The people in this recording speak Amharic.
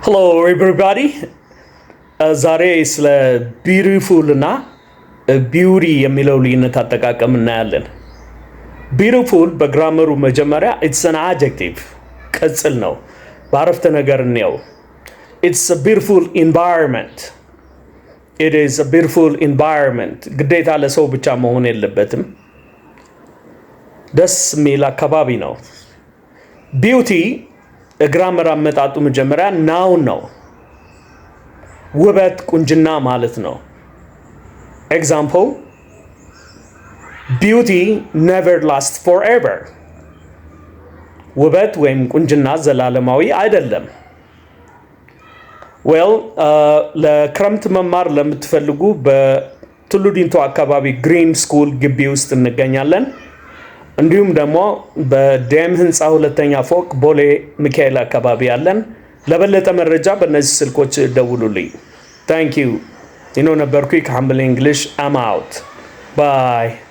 Hello everybody. ዛሬ ስለ beautiful እና beauty የሚለው ልዩነት አጠቃቀም እናያለን። beautiful በግራመሩ መጀመሪያ it's an adjective ቅጽል ነው። በአረፍተ ነገር እንየው። It's a beautiful environment. It is a beautiful environment. ግዴታ ለሰው ብቻ መሆን የለበትም። ደስ የሚል አካባቢ ነው። beauty ግራመር አመጣጡ መጀመሪያ noun ነው። ውበት ቁንጅና ማለት ነው። Example, beauty never lasts forever. ውበት ወይም ቁንጅና ዘላለማዊ አይደለም። Well, ለክረምት መማር ለምትፈልጉ በቱሉ ዲምቱ አካባቢ ግሪን ስኩል ግቢ ውስጥ እንገኛለን። እንዲሁም ደግሞ በደም ህንፃ ሁለተኛ ፎቅ ቦሌ ሚካኤል አካባቢ ያለን። ለበለጠ መረጃ በእነዚህ ስልኮች ደውሉልኝ። Thank you. ነበርኩ ከሐምብል እንግሊሽ I'm out. Bye.